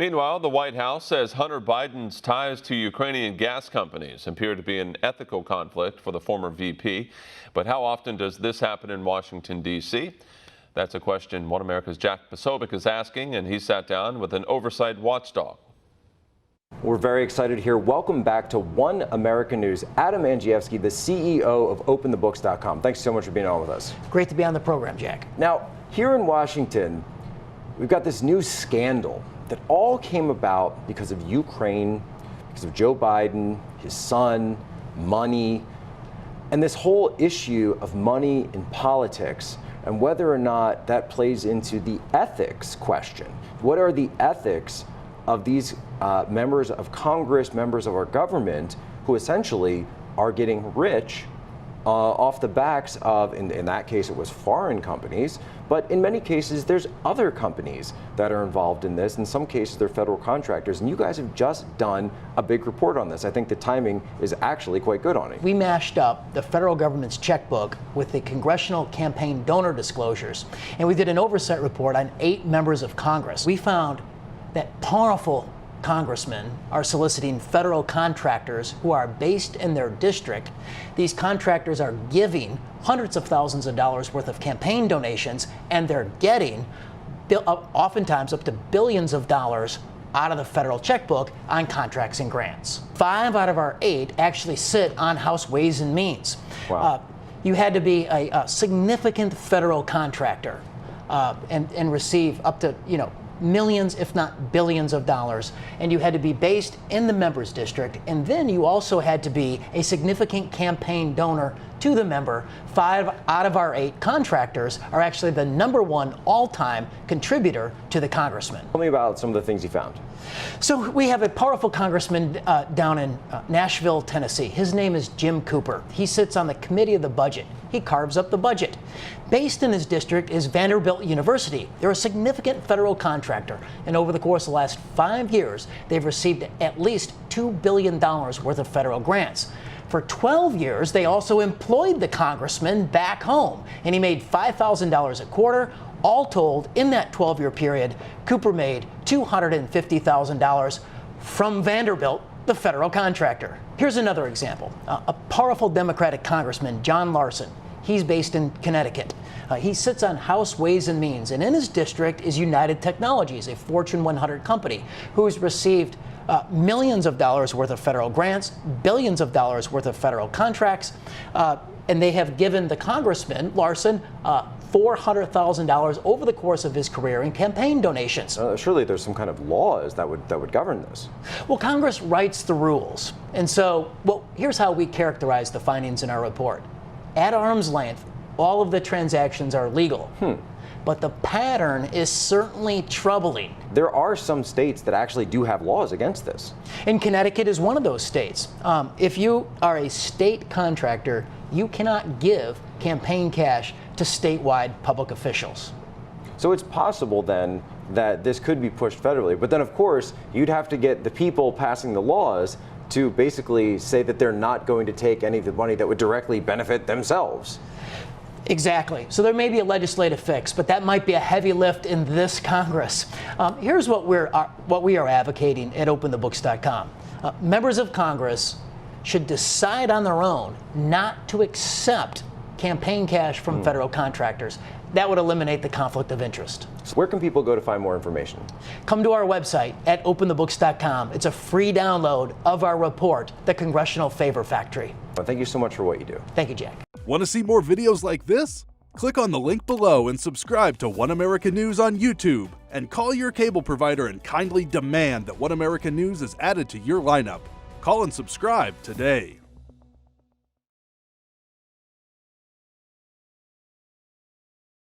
Meanwhile, the White House says Hunter Biden's ties to Ukrainian gas companies appear to be an ethical conflict for the former VP. But how often does this happen in Washington, D.C.? That's a question One America's Jack Posobiec is asking, and he sat down with an oversight watchdog. We're very excited here. Welcome back to One America News. Andrzejewski, the CEO of OpenTheBooks.com. Thanks so much for being on with us. Great to be on the program, Jack. Now, here in Washington, we've got this new scandal that all came about because of Ukraine, because of Joe Biden, his son, money, and this whole issue of money in politics and whether or not that plays into the ethics question. What are the ethics of these members of Congress, members of our government, who essentially are getting rich off the backs of, in that case, it was foreign companies, but in many cases, there's other companies that are involved in this. In some cases, they're federal contractors, and you guys have just done a big report on this. I think the timing is actually quite good on it. We mashed up the federal government's checkbook with the Congressional campaign donor disclosures, and we did an oversight report on 8 members of Congress. We found that powerful congressmen are soliciting federal contractors who are based in their district. These contractors are giving hundreds of thousands of dollars worth of campaign donations, and they're getting oftentimes up to billions of dollars out of the federal checkbook on contracts and grants. 5 out of our 8 actually sit on House Ways and Means. Wow. You had to be a significant federal contractor and receive up to, millions, if not billions of dollars, and you had to be based in the member's district, and then you also had to be a significant campaign donor to the member. 5 out of our 8 contractors are actually the #1 all-time contributor to the congressman. Tell me about some of the things you found. So we have a powerful congressman down in Nashville, Tennessee. His name is Jim Cooper. He sits on the committee of the budget. He carves up the budget. Based in his district is Vanderbilt University. They're a significant federal contractor, and over the course of the last 5 years, they've received at least $2 billion worth of federal grants. For 12 years, they also employed the congressman back home, and he made $5,000 a quarter. All told, in that 12-year period, Cooper made $250,000 from Vanderbilt, the federal contractor. Here's another example. A powerful Democratic congressman, John Larson. He's based in Connecticut. He sits on House Ways and Means, and in his district is United Technologies, a Fortune 100 company, who's received millions of dollars worth of federal grants, billions of dollars worth of federal contracts, and they have given the congressman, Larson, $400,000 over the course of his career in campaign donations. Surely there's some kind of laws that would govern this. Well, Congress writes the rules. And so, here's how we characterize the findings in our report. At arm's length, all of the transactions are legal. But the pattern is certainly troubling. There are some states that actually do have laws against this. And Connecticut is one of those states. If you are a state contractor, you cannot give campaign cash to statewide public officials. So it's possible then that this could be pushed federally. But then, of course, you'd have to get the people passing the laws to basically say that they're not going to take any of the money that would directly benefit themselves. Exactly. So there may be a legislative fix, but that might be a heavy lift in this Congress. Here's what we are advocating at OpenTheBooks.com. Members of Congress should decide on their own not to accept campaign cash from federal contractors. That would eliminate the conflict of interest. So where can people go to find more information? Come to our website at OpenTheBooks.com. It's a free download of our report, The Congressional Favor Factory. Well, thank you so much for what you do. Thank you, Jack. Want to see more videos like this? Click on the link below and subscribe to One America News on YouTube. And call your cable provider and kindly demand that One America News is added to your lineup. Call and subscribe today.